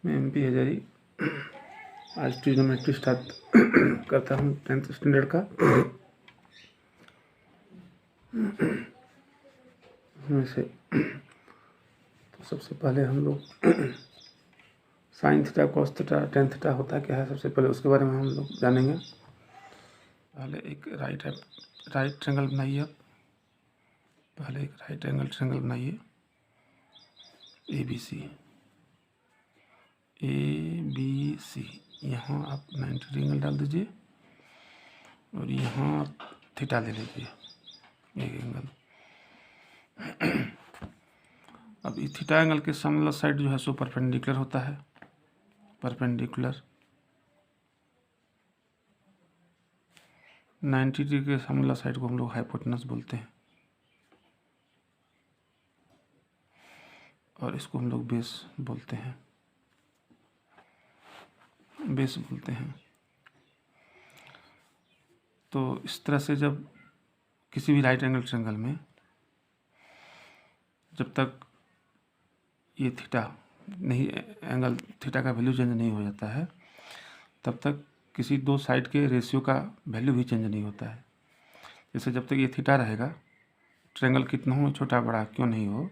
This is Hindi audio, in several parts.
मैं MP हजारी। आज ट्रिग्नोमेट्री स्टार्ट करता हूँ 10th स्टैंडर्ड का। उसमें से तो सबसे पहले हम लोग sine theta cos theta tan theta होता क्या है, सबसे पहले उसके बारे में हम लोग जानेंगे। पहले एक राइट ट्रायंगल बनाइए। पहले एक राइट एंगल ट्रायंगल बनाइए ABC। यहाँ आप 90 डिग्री एंगल डाल दीजिए और यहाँ थीटा ले लीजिए एक एंगल। अब ये थीटा एंगल के सामने वाला साइड जो है सो परपेंडिकुलर होता है। परपेंडिकुलर 90 डिग्री के सामने वाला साइड को हम लोग हाइपोटेनस बोलते हैं और इसको हम लोग बेस बोलते हैं। तो इस तरह से जब किसी भी राइट एंगल ट्रायंगल में जब तक ये थीटा नहीं, एंगल थीटा का वैल्यू चेंज नहीं हो जाता है, तब तक किसी दो साइड के रेशियो का वैल्यू भी चेंज नहीं होता है। जैसे जब तक ये थीटा रहेगा, ट्रायंगल कितना हो छोटा बड़ा क्यों नहीं हो,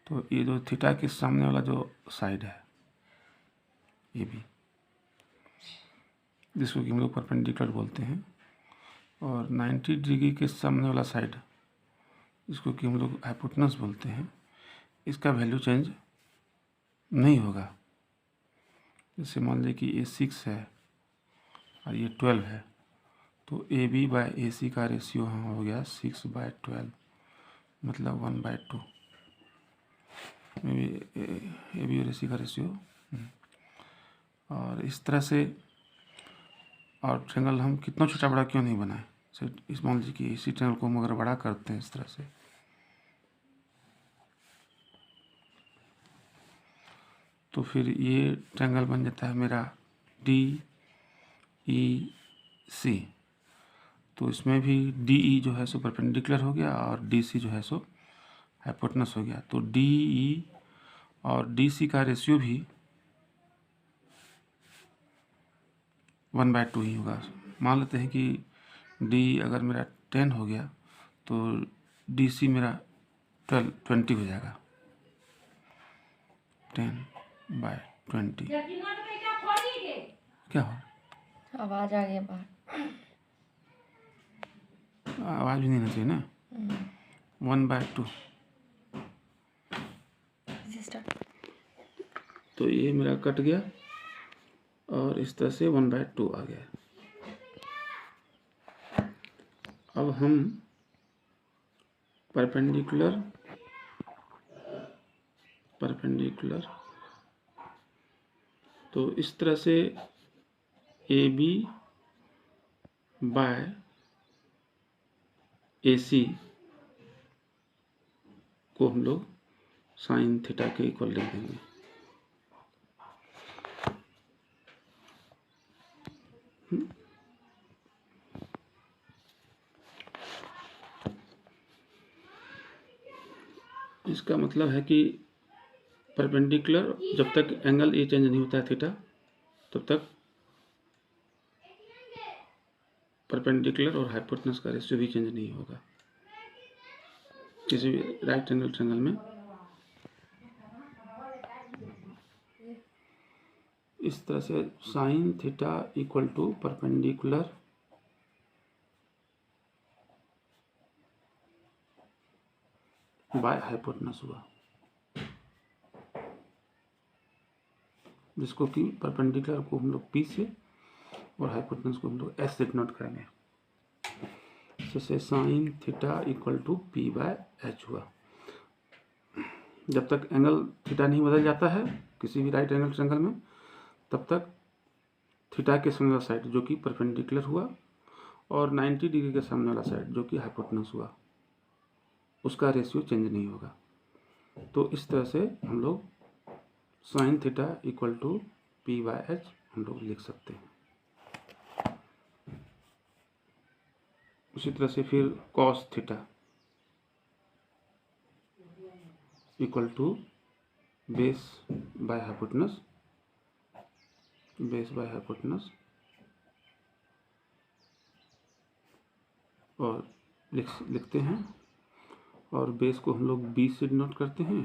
तो ये जो थीटा के सामने वाला जो साइड है ये भी, जिसको कि हम लोग परपेंडिकुलर बोलते हैं, और 90 डिग्री के सामने वाला साइड इसको कि हम लोग हाइपोटेनस बोलते हैं, इसका वैल्यू चेंज नहीं होगा। जैसे मान लीजिए कि ये 6 है और ये 12 है, तो AB/AC का रेशियो हाँ हो गया 6/12, मतलब 1/2। AB और AC का रेशियो। और इस तरह से, और ट्रायंगल हम कितना छोटा बड़ा क्यों नहीं बनाए। इस मान लीजिए कि इसी ट्रायंगल को हम अगर बड़ा करते हैं इस तरह से, तो फिर ये ट्रायंगल बन जाता है मेरा DEC। तो इसमें भी DE जो है सो परपेंडिकुलर हो गया और DC जो है सो हाइपोटेनस हो गया। तो DE और DC का रेशियो भी 1/2 ही होगा। मान लेते हैं कि DE अगर मेरा 10 हो गया तो DC मेरा 20 हो जाएगा। 10/20 क्या हो, आवाज आ गई बाहर। आवाज भी नहीं आना चाहिए ना। 1/2। तो ये मेरा कट गया और इस तरह से 1/2 आ गया। अब हम परपेंडिकुलर तो इस तरह से AB/AC को हम लोग साइन थीटा के इक्वल लिख देंगे। इसका मतलब है कि परपेंडिकुलर जब तक एंगल ये चेंज नहीं होता है थीटा, तब तक परपेंडिकुलर और हाइपोटेनस का रेशियो भी चेंज नहीं होगा किसी भी राइट एंगल ट्रायंगल में। इस तरह से sine theta equal to perpendicular by hypotenuse हुआ, जिसको कि परपेंडिकुलर को हम लोग P से और हाइपोटेनस को हम लोग S से डिनोट करेंगे। जैसे sign theta equal to P/H हुआ। जब तक एंगल थीटा नहीं बदल जाता है किसी भी राइट एंगल ट्रायंगल में, तब तक थीटा के सामने वाला साइड जो कि परपेंडिकुलर हुआ और 90 डिग्री के सामने वाला साइड जो कि हाइपोटेनस हुआ, उसका रेशियो चेंज नहीं होगा। तो इस तरह से हम लोग sign theta equal to P/H हम लोग लिख सकते हैं। उसी तरह से फिर cos theta equal to base by hypotenuse, base by hypotenuse, और लिखते हैं, और बेस को हम लोग बी से डिनोट करते हैं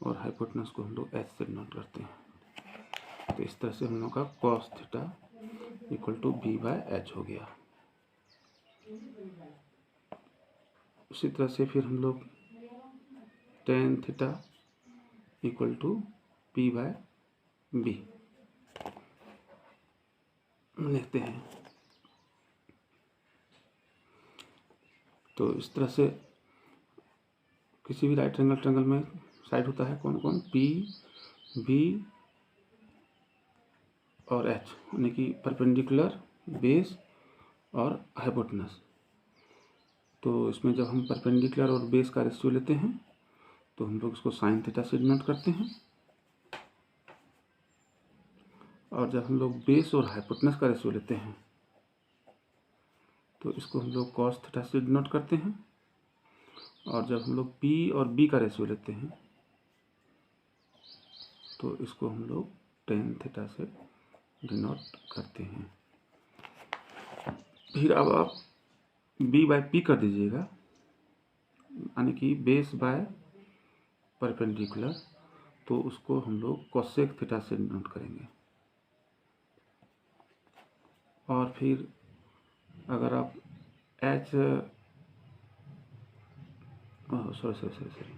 और हाइपोटेनस को हम लोग एच से डिनोट करते हैं। तो इस तरह से हम लोग का cos theta equal to B by H हो गया। उसी तरह से फिर हम लोग tan theta equal to P by B लिखते हैं। तो इस तरह से किसी भी राइट एंगल ट्रायंगल में साइड होता है कौन कौन, पी, बी और एच, यानी कि परपेंडिकुलर, बेस और हाइपोटेनस। तो इसमें जब हम परपेंडिकुलर और बेस का रेशियो लेते हैं तो हम लोग इसको साइन थीटा से डिनोट करते हैं, और जब हम लोग बेस और हाइपोटेनस का रेशियो लेते हैं तो इसको हम लोग कॉस थीटा से डिनोट करते हैं, और जब हम लोग पी और बी का रेशियो लेते हैं तो इसको हम लोग टेन थीटा से डिनोट करते हैं। फिर अब आप बी बाय पी कर दीजिएगा, यानी कि बेस बाय परपेंडिकुलर, तो उसको हम लोग कोसेक थीटा से डिनोट करेंगे। और फिर अगर आप H sorry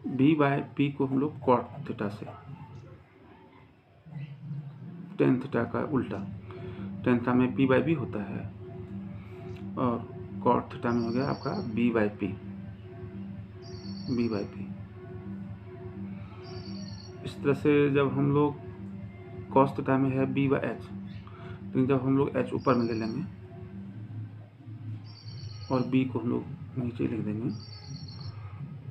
B by P को हम लोग कॉट थीटा से, टेन थीटा का उल्टा, टेन थीटा में पी बाय बी होता है और कॉट थीटा में हो गया आपका B by P, B by P. इस तरह से जब हम लोग कॉस थीटा में है बी बाय एच, लेकिन जब हम लोग एच ऊपर में ले लेंगे और बी को हम लोग नीचे लिख देंगे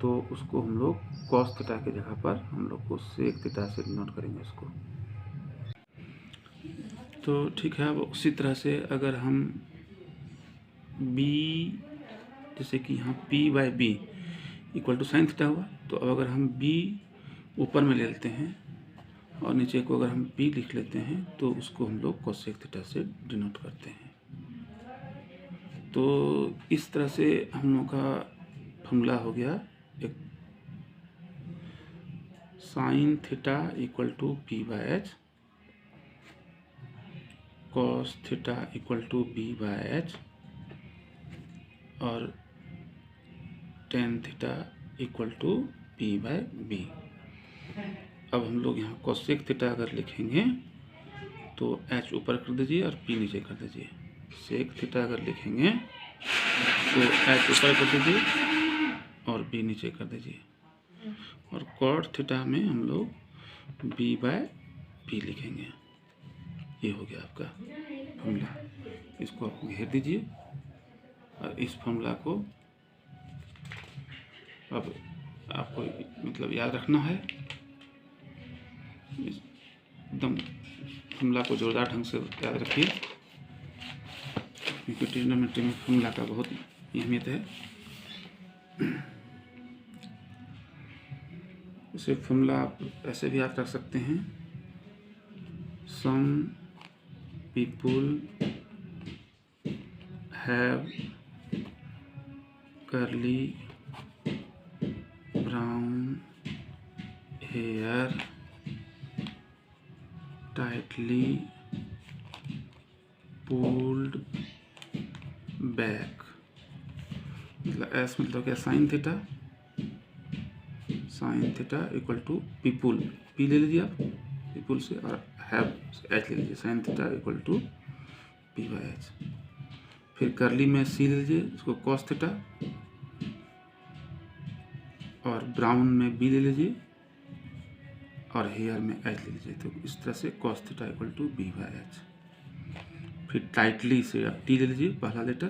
तो उसको हम लोग कॉस थीटा की जगह पर हम लोग को सेक थीटा से डिनोट करेंगे इसको। तो ठीक है, अब उसी तरह से अगर हम बी, जैसे कि यहाँ P by B equal to sine theta हुआ, तो अब अगर हम बी ऊपर में ले लेते हैं और नीचे को अगर हम पी लिख लेते हैं तो उसको हम लोग कोसेक थीटा से डिनोट करते हैं। तो इस तरह से हम लोग का फॉर्मूला हो गया, एक sine theta equal to P by H, cos theta equal to B by H, और tan theta equal to P by B. अब हम लोग यहाँ कोसेक थीटा अगर लिखेंगे तो एच ऊपर कर दीजिए और पी नीचे कर दीजिए। सेक थीटा अगर लिखेंगे तो एच ऊपर कर दीजिए और बी नीचे कर दीजिए, और कॉट थीटा में हम लोग बी बाय पी लिखेंगे। ये हो गया आपका फॉर्मूला। इसको आप घेर दीजिए और इस फॉर्मूला को अब आपको मतलब याद रखना है, एकदम फॉर्मूला को जोरदार ढंग से याद रखिए, क्योंकि ट्रिग्नोमेट्री में फॉर्मूला का बहुत अहमियत है। इसे फॉर्मूला आप ऐसे भी याद रख सकते हैं, some people have curly brown hair tightly pulled back. मतलब एस मतलब क्या, sine theta, sine theta equal to people, P ले लीजिए आप पीपुल से, और हैव एच ले लीजिए, sine theta equal to P by H. फिर करली में सी ले लीजिए, इसको कॉस थीटा, और ब्राउन में बी ले लीजिए, और हेयर में एच ले लीजिए। तो इस तरह से cos theta equal to B by H. फिर टाइटली से आप टी ले लीजिए, पहला लेटर,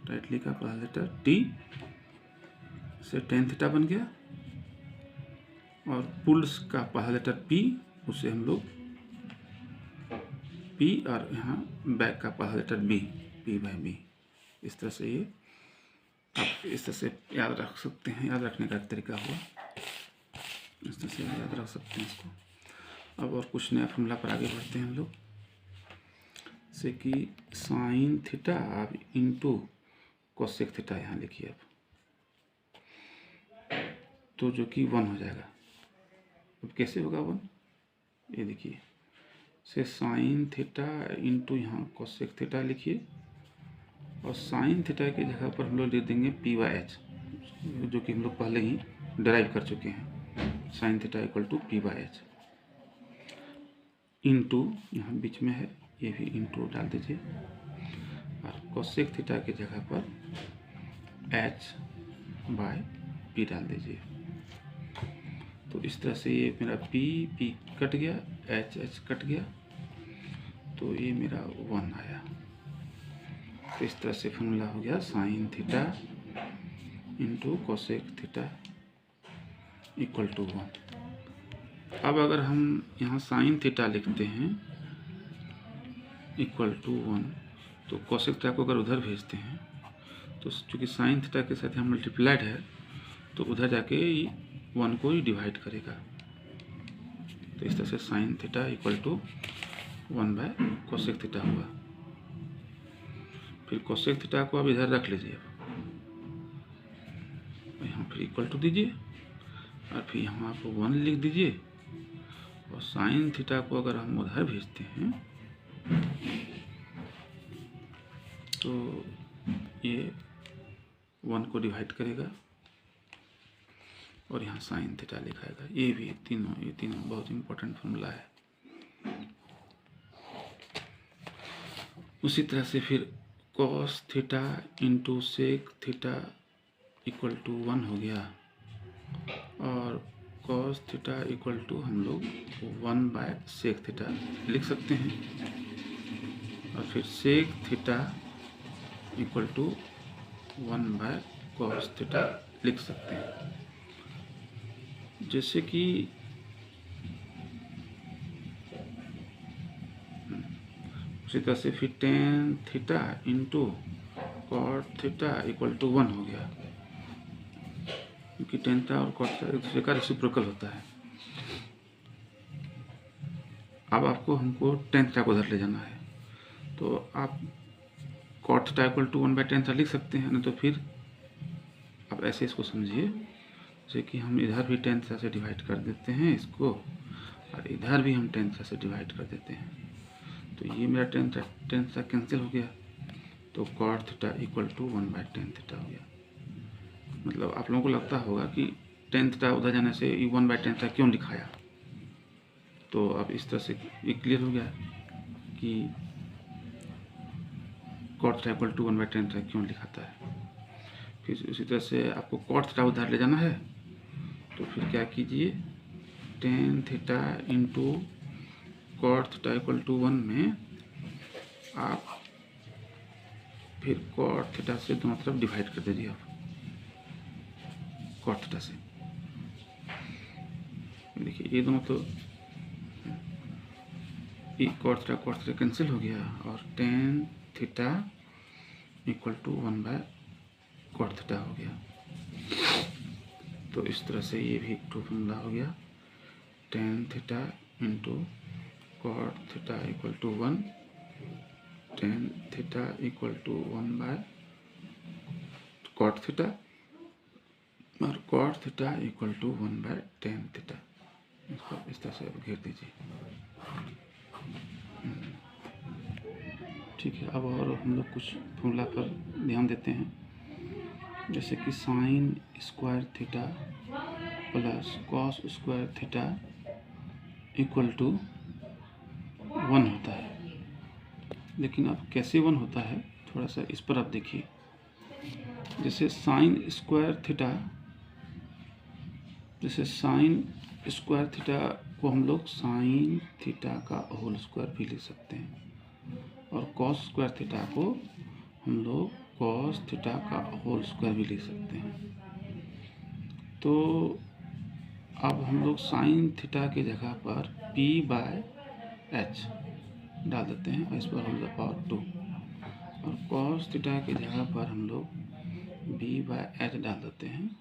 टाइटली का पहला लेटर टी से टेन थीटा बन गया, और पुल्स का पहला लेटर पी, उसे हम लोग पी, और यहाँ बैक का पहला letter B, P by B. इस तरह से ये आप इस तरह से याद रख सकते हैं, याद रखने का तरीका हुआ, इस तरह से याद रख सकते हैं इसको। अब और कुछ नया फॉर्मूला पर आगे बढ़ते हैं हम लोग, जैसे कि साइन थीटा आप इंटू कोसेक थीटा यहाँ लिखिए अब, तो जो कि 1 हो जाएगा। अब कैसे होगा 1, ये देखिए, से साइन थीटा इंटू यहाँ कोसेक थीटा लिखिए, और साइन थीटा की जगह पर हम लोग लिख देंगे p/h, जो कि हम लोग पहले ही डिराइव कर चुके हैं। Sine theta equal to p/h into यहाँ बीच में है, ये भी इंटू डाल दीजिए, और कोसेक थीटा की जगह पर h/p डाल दीजिए। तो इस तरह से ये मेरा p कट गया, h कट गया, तो ये मेरा 1 आया। तो इस तरह से फॉर्मूला हो गया sine theta into cosec theta equal to 1। अब अगर हम यहाँ साइन थीटा लिखते हैं इक्वल टू 1, तो कोसेक थीटा को अगर उधर भेजते हैं, तो चूँकि साइन थीटा के साथ यहाँ मल्टीप्लाइड है, तो उधर जाके 1 को ही डिवाइड करेगा। तो इस तरह से sine theta equal to one by cosec theta हुआ। फिर कोसेक थीटा को अब इधर रख लीजिए, यहाँ फिर इक्वल टू दीजिए, और फिर यहाँ आप 1 लिख दीजिए, और साइन थीटा को अगर हम उधर भेजते हैं तो ये 1 को डिवाइड करेगा, और यहाँ साइन थीटा लिखाएगा। ये तीनों बहुत इम्पोर्टेंट फॉर्मूला है। उसी तरह से फिर cos theta into sec theta equal to 1 हो गया, और कॉस थीटा इक्वल टू हम लोग 1/सेक थीटा लिख सकते हैं, और फिर sec theta equal to one by cos theta लिख सकते हैं। जैसे कि उसी तरह से फिर tan theta into cot theta equal to 1 हो गया, क्योंकि टेन थीटा और कॉट थीटा एक दूसरे का रेसिप्रोकल होता है। अब हमको टेन थीटा को उधर ले जाना है, तो आप cot theta equal to one by tan theta लिख सकते हैं, नहीं तो फिर आप ऐसे इसको समझिए, जैसे कि हम इधर भी टेन थीटा से डिवाइड कर देते हैं इसको, और इधर भी हम टेन थीटा से डिवाइड कर देते हैं, तो ये मेरा टेन थीटा कैंसिल हो गया, तो cot theta equal to one by tan theta हो गया। मतलब आप लोगों को लगता होगा कि टेन थीटा उधर जाने से 1/टेन थीटा क्यों लिखाया, तो अब इस तरह से ये क्लियर हो गया कि cot theta equal to one by tan theta क्यों लिखाता है। फिर उसी तरह से आपको कॉट थीटा उधर ले जाना है, तो फिर क्या कीजिए, tan theta into cot theta equal to 1 में आप फिर कॉट थीटा से दोनों तरफ डिवाइड कर दीजिए, आप कॉट थीटा से। देखिए ये दोनों तो कॉट थीटा कैंसिल हो गया, और tan theta equal to one by cot theta हो गया। तो इस तरह से ये भी एक फॉर्मूला हो गया, tan theta into cot theta equal to 1, tan theta equal to one by cot theta, और cot theta equal to one by tan theta. इसको इस तरह से आप घेर दीजिए। ठीक है, अब और हम लोग कुछ फॉर्मूला पर ध्यान देते हैं, जैसे कि sine square theta plus cos square theta equal to 1 होता है। लेकिन अब कैसे 1 होता है, थोड़ा सा इस पर आप देखिए। जैसे साइन स्क्वायर थीटा को हम लोग साइन थीटा का होल स्क्वायर भी लिख सकते हैं, और कॉस स्क्वायर थीटा को हम लोग कॉस थीटा का होल स्क्वायर भी लिख सकते हैं। तो अब हम लोग साइन थीटा की जगह पर p/h डाल देते हैं, इस पर होल द पावर 2, और कॉस थीटा की जगह पर हम लोग बी बाय एच डाल देते हैं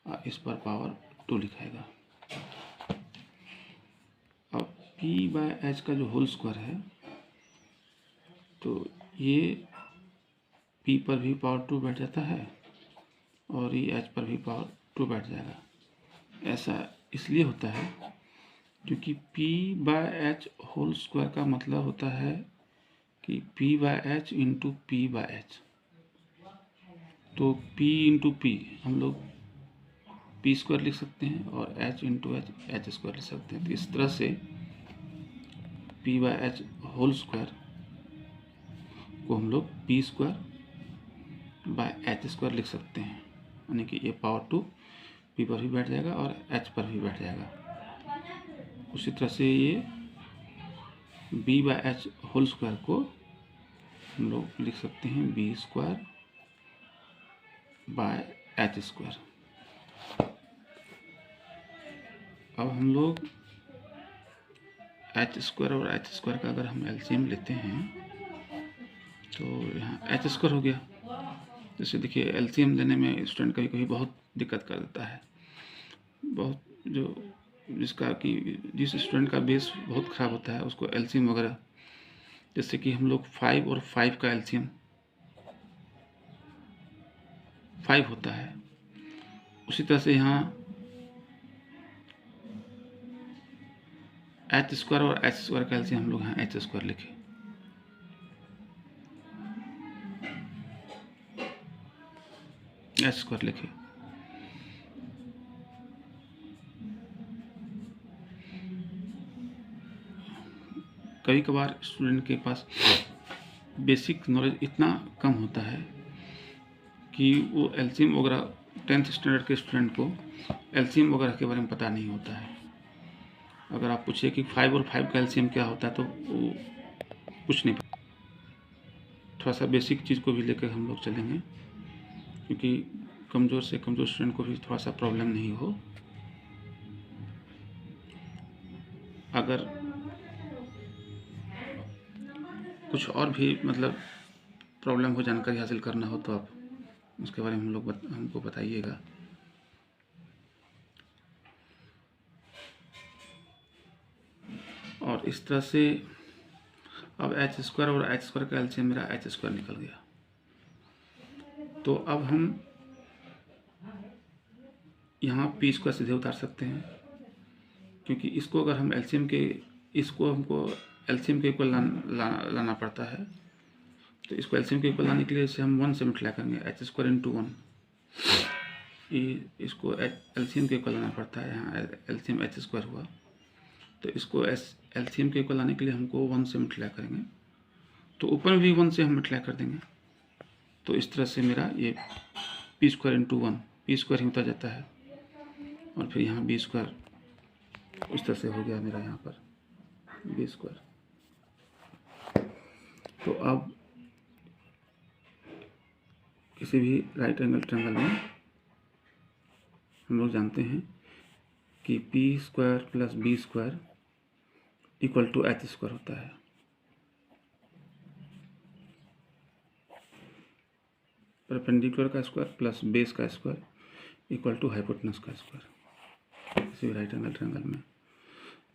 और इस पर पावर 2 लिखाएगा। अब पी बाय एच का जो होल स्क्वायर है तो ये पी पर भी पावर 2 बैठ जाता है और ये एच पर भी पावर 2 बैठ जाएगा। ऐसा इसलिए होता है क्योंकि p by H whole square का मतलब होता है कि p by H into P by H. तो p इंटू पी हम लोग पी स्क्वायर लिख सकते हैं और h into H H square लिख सकते हैं। तो इस तरह से p by H whole square को हम लोग P square by H square लिख सकते हैं, यानी कि ये पावर 2 p पर भी बैठ जाएगा और h पर भी बैठ जाएगा। उसी तरह से ये b by H whole square को हम लोग लिख सकते हैं B square by H square. अब हम लोग एच स्क्वायर और एच स्क्वायर का अगर हम एलसीएम लेते हैं तो यहाँ एच स्क्वायर हो गया। जैसे देखिए एलसीएम लेने में स्टूडेंट कभी कभी बहुत दिक्कत कर देता है, बहुत जिस स्टूडेंट का बेस बहुत ख़राब होता है उसको एलसीएम वगैरह, जैसे कि हम लोग 5 और 5 का एलसीएम 5 होता है, उसी तरह से यहाँ एच स्क्वायर और एच स्क्वायर का एलसीएम हम लोग यहाँ एच स्क्वायर लिखे। एच स्क्वायर लिखे। कभी कभार स्टूडेंट के पास बेसिक नॉलेज इतना कम होता है कि वो एलसीएम वगैरह 10th स्टैंडर्ड के स्टूडेंट को एलसीएम वगैरह के बारे में पता नहीं होता है। अगर आप पूछिए कि 5 और 5 का एलसीएम क्या होता है तो वो कुछ नहीं पता। थोड़ा सा बेसिक चीज़ को भी लेकर हम लोग चलेंगे क्योंकि कमज़ोर से कमज़ोर स्टूडेंट को भी थोड़ा सा प्रॉब्लम नहीं हो। अगर कुछ और भी मतलब प्रॉब्लम हो, जानकारी हासिल करना हो तो आप उसके बारे में हमको बताइएगा। और इस तरह से अब एच स्क्वायर और एच स्क्वायर का एलसीएम मेरा एच स्क्वायर निकल गया। तो अब हम यहाँ पी स्क्वायर सीधे उतार सकते हैं क्योंकि इसको अगर हम हमको एलसीएम के इक्वल लाना पड़ता है। तो इसको एलसीएम के इक्वल लाने के लिए इसे हम 1 से मल्टीप्लाई करेंगे, एच स्क्वायर इंटू 1। इसको एलसीएम के इक्वल लाना पड़ता है, यहाँ एलसीएम एच स्क्वायर हुआ तो इसको एलसीएम के इक्वल लाने के लिए हमको 1 से मल्टीप्लाई करेंगे, तो ऊपर में भी 1 से हम मल्टीप्लाई कर देंगे। तो इस तरह से मेरा ये P square into 1 P square ही उतर जाता है और फिर यहाँ बी स्क्वायर उस तरह से हो गया मेरा यहाँ पर बी स्क्वायर। तो अब किसी भी राइट एंगल ट्रायंगल में हम लोग जानते हैं कि P square plus B square equal to H square होता है। परपेंडिकुलर का स्क्वायर प्लस बेस का स्क्वायर इक्वल टू हाइपोटेनस का स्क्वायर किसी भी राइट एंगल ट्रायंगल में।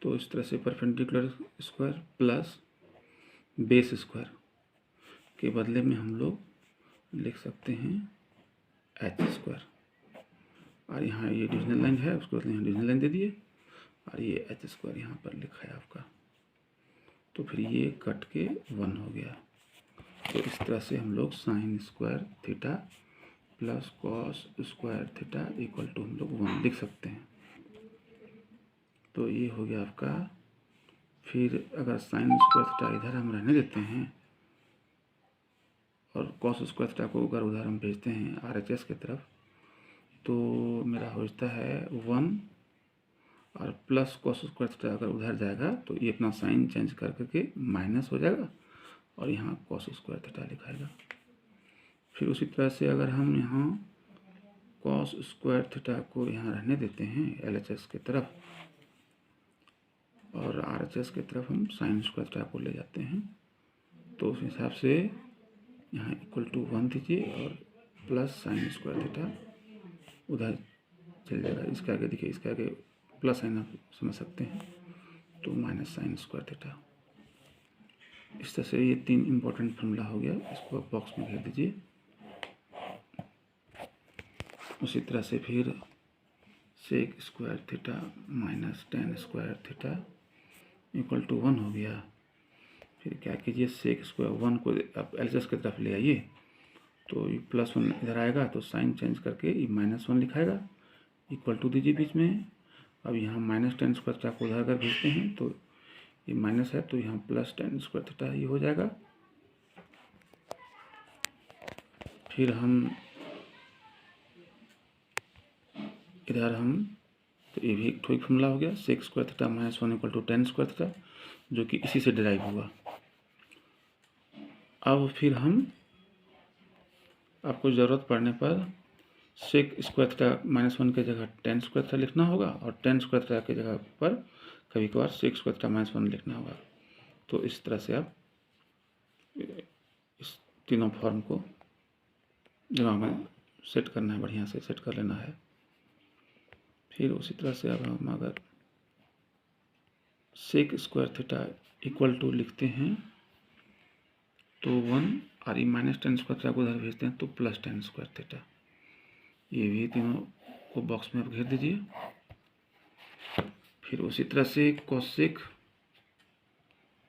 तो इस तरह से perpendicular square plus base square के बदले में हम लोग लिख सकते हैं एच स्क्वायर, और यहाँ ये डिविजनल लाइन है उसके बदले यहाँ डिविजनल लाइन दे दिए और ये एच स्क्वायर यहाँ पर लिखा है आपका। तो फिर ये कट के 1 हो गया। तो इस तरह से हम लोग sine square theta plus cos square theta equal to हम लोग 1 लिख सकते हैं। तो ये हो गया आपका। फिर अगर साइन स्क्वायर थीटा इधर हम रहने देते हैं और कॉस स्क्वायर थीटा को अगर उधर हम भेजते हैं RHS की तरफ, तो मेरा हो जाता है 1 और प्लस कॉस स्क्वायर थीटा अगर उधर जाएगा तो ये अपना साइन चेंज कर करके माइनस हो जाएगा और यहाँ कॉस स्क्वायर थीटा लिखाएगा। फिर उसी तरह से अगर हम यहाँ कॉस स्क्वायर थीटा को यहाँ रहने देते हैं LHS की तरफ और RHS की तरफ हम साइन स्क्वायर थीटा को ले जाते हैं, तो उस हिसाब से यहाँ इक्वल टू 1 दीजिए और प्लस साइन स्क्वायर थीटा उधर चल जाएगा, इसके आगे देखिए, इसके आगे प्लस साइन आप समझ सकते हैं, तो माइनस साइन स्क्वायर थीटा। इस तरह से ये 3 इम्पोर्टेंट फॉर्मूला हो गया, इसको आप बॉक्स में घेर दीजिए। उसी तरह से फिर sec square theta minus tan square theta equal to 1 हो गया। फिर क्या कीजिए, सेक स्क्वायर 1 को आप एलएचएस की तरफ ले आइए, तो ये +1 इधर आएगा, तो साइन चेंज करके ये -1 लिखाएगा, इक्वल टू दीजिए बीच में। अब यहाँ -10 स्क्वायर थीटा को उधर अगर भेजते हैं तो ये माइनस है, तो यहाँ +10 स्क्वायर थीटा ये हो जाएगा। फिर हम इधर तो ये भी एक ठोक फॉर्मूला हो गया, sec square theta -1 equal to 10 square theta, जो कि इसी से डिराइव हुआ। अब फिर हम आपको ज़रूरत पड़ने पर सेक स्क्वायर थीटा -1 की जगह 10 स्क्वायर थीटा लिखना होगा, और 10 स्क्वायर थीटा की जगह पर कभी कभार सेक स्क्वायर थीटा -1 लिखना होगा। तो इस तरह से आप इस तीनों फॉर्म को दिमाग में सेट करना है, बढ़िया से सेट कर लेना है। फिर उसी तरह से अब हम अगर sec square theta equal to लिखते हैं तो 1 और ये -10 स्क्वायर थीटा को उधर भेजते हैं तो +10 स्क्वायर थीटा। ये भी तीनों को बॉक्स में आप घेर दीजिए। फिर उसी तरह से cosec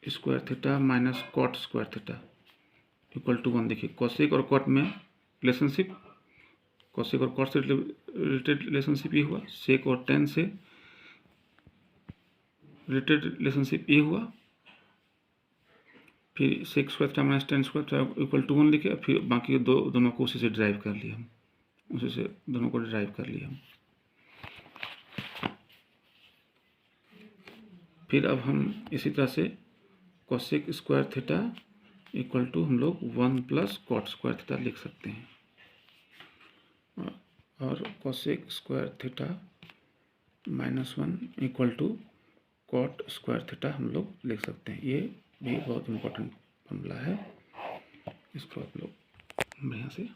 square theta minus cot square theta equal to 1। देखिए कोसेक और कॉट में रिलेशनशिप, कोसेक और कॉट से रिलेटेड रिलेशनशिप ये हुआ, सेक और टेन से रिलेटेड रिलेशनशिप ये हुआ। फिर sec square theta minus tan square theta equal to 1 लिखे, फिर बाकी दोनों को उसी से ड्राइव कर लिए हम, उसी से दोनों को ड्राइव कर लिए हम। फिर अब हम इसी तरह से cosec square theta equal to हम लोग 1 प्लस कॉट स्क्वायर थीटा लिख सकते हैं, और cosec square theta -1 equal to cot square theta हम लोग लिख सकते हैं। ये भी बहुत इम्पोर्टेंट फॉर्मूला है, इसको आप लोग बढ़िया से